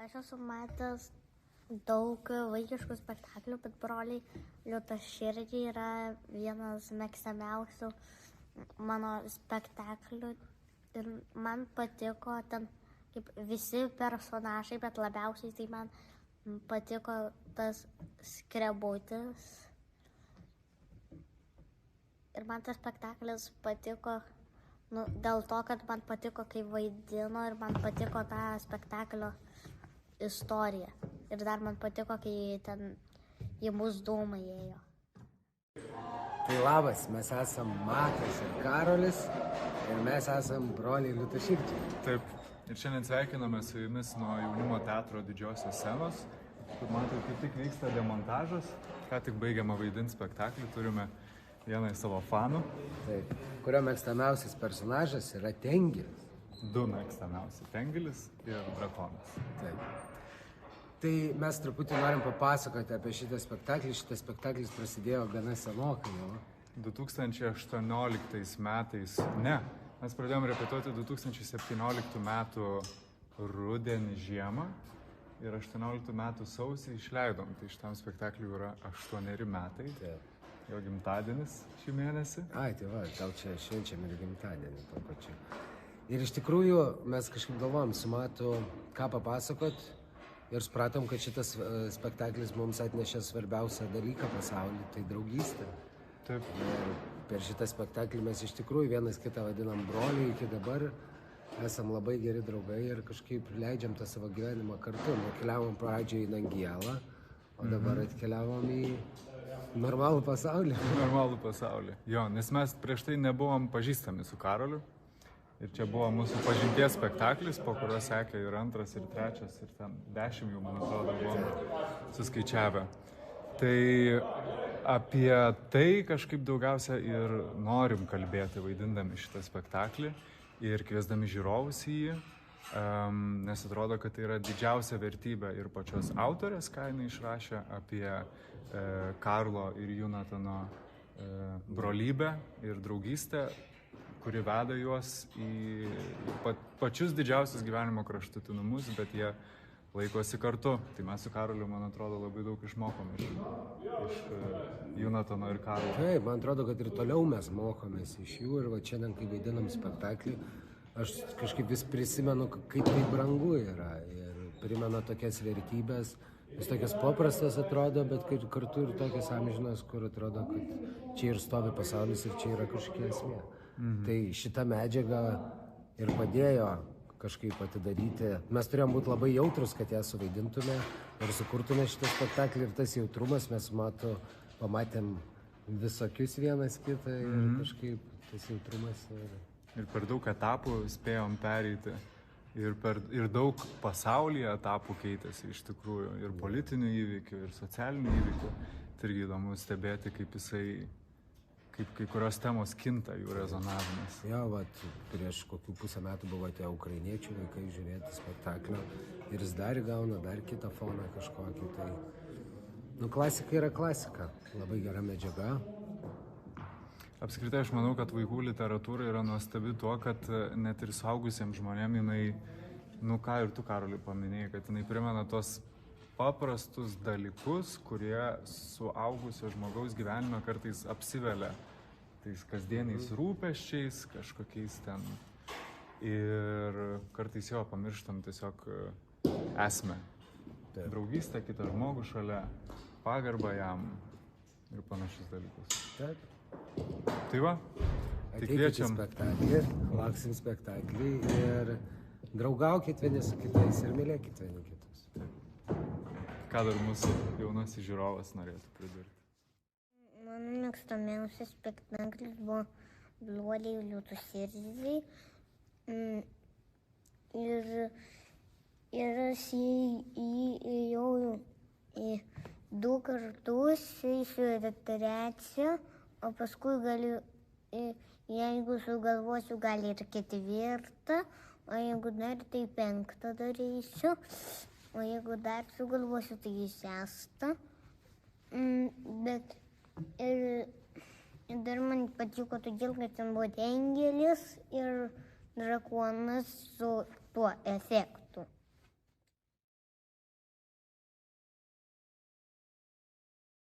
Aš esu matęs daug vaikiškų spektaklių, bet broliai Liūtaširdžiai yra vienas mėgstamiausių mano spektaklių. Ir man patiko ten kaip visi personažai, bet labiausiai tai man patiko tas skrebutis. Ir man tas spektaklis patiko dėl to, kad man patiko, kai vaidino ir man patiko tą spektaklio istorija. Ir dar man patiko, kai ten į mūsų dūmą ėjo. Tai labas, mes esam Matas ir Karolis ir mes esam broliai Liūtaširdžiai. Taip, ir šiandien sveikiname su jumis nuo Jaunimo teatro didžiosios scenos, kur matai, kaip tik vyksta demontažas. Ką tik baigiamą vaidinti spektaklį, turime vieną iš savo fanų. Taip, kurio mėgstamiausias personažas yra Tengilis. Du mėgstamiausi, Tengilis ir Drakonas. Taip. Tai mes truputį norim papasakoti apie šitą spektaklį. Šitas spektaklis prasidėjo gana senokai jau. 2018 metais, mes pradėjome repetuoti 2017 metų rudenį žiemą ir 18 metų sausį išleidom. Tai šitam spektakliui yra 8 metai. Taip. Jo gimtadienis šį mėnesį. Ai, tai va, gal čia švenčiam ir gimtadienį to pačiu. Ir iš tikrųjų mes kažkaip galvojom su Matu, ką papasakot. Ir supratom, kad šitas spektaklis mums atnešė svarbiausią dalyką pasaulyje, tai draugystę. Taip. Ir per šitą spektaklį mes iš tikrųjų vienas kitą vadinam broliai, iki dabar esam labai geri draugai ir kažkaip leidžiam tą savo gyvenimą kartu. Keliavom pradžioje į Nangielą, o dabar atkeliavom į normalų pasaulį. Normalų pasaulį. Jo, nes mes prieš tai nebuvom pažįstami su Karoliu. Ir čia buvo mūsų pažinties spektaklis, po kurio sekė ir antras, ir trečias, ir ten 10 jau, man atrodo, buvom suskaičiavę. Tai apie tai kažkaip daugiausia ir norim kalbėti, vaidindami šitą spektaklį ir kviesdami žiūrovus į jį, nes atrodo, kad tai yra didžiausia vertybė ir pačios autorės, ką jinai išrašė apie Karlo ir Jonatano brolybę ir draugystę, kuri veda juos į pačius didžiausius gyvenimo kraštutinumus, bet jie laikosi kartu. Tai mes su Karoliu, man atrodo, labai daug išmokom iš Jonatano ir Karlo. Taip, man atrodo, kad ir toliau mes mokomės iš jų ir va šiandien, kai vaidinam spektaklį, aš kažkaip vis prisimenu, kaip tai brangu yra ir primena tokias vertybės. Jis tokias paprastas atrodo, bet kartu ir tokias amžinas, kur atrodo, kad čia ir stovi pasaulis ir čia yra kažkokia esmė. Tai šita medžiaga ir padėjo kažkaip atidaryti. Mes turėjom būti labai jautrus, kad ją suvaidintume ir sukurtume šitą spektaklį. Ir tas jautrumas mes pamatėm visokius vienas kitą ir kažkaip tas jautrumas. Ir per daug etapų spėjom pereiti. Ir daug pasaulyje etapų keitėsi iš tikrųjų. Ir politinių įvykių, ir socialinių įvykių. Tai irgi įdomu stebėti, kaip kai kurios temos kinta jų rezonavimas. Jo, prieš kokių pusę metų buvo tie ukrainiečių vaikai žiūrėti spektaklio ir jis dar gauna dar kitą foną kažkokį. Tai, klasika yra klasika, labai gera medžiaga. Apskritai aš manau, kad vaikų literatūra yra nuostabi tuo, kad net ir suaugusiems žmonėm jinai, ką ir tu, Karoli, paminėjai, kad jinai primena tos paprastus dalykus, kurie suaugusio žmogaus gyvenime kartais apsivelia tais kasdieniais rūpesčiais, kažkokiais ten. Ir kartais jo pamirštam tiesiog esmę. Draugystę, kitą žmogų šalia, pagarbą jam ir panašius dalykus. Taip. Tai va, tai kviečiam. Spektaklį, lauksim spektaklį ir draugaukit vieni su kitais ir mylėkit vieni kitus. Ką dar mūsų jaunasis žiūrovas norėtų pridurti? Mano mėgstamiausias spektaklis buvo Broliai Liūtaširdžiai. Ir aš įėjau į 2 kartus, eisiu ir 3, o paskui galiu, jeigu sugalvosiu, gal ir 4, o jeigu dar, tai 5 darysiu. O jeigu dar sugalvosiu, tai 6. Bet ir dar man patiko todėl, kad ten buvo Tengilis ir Drakonas su tuo efektu.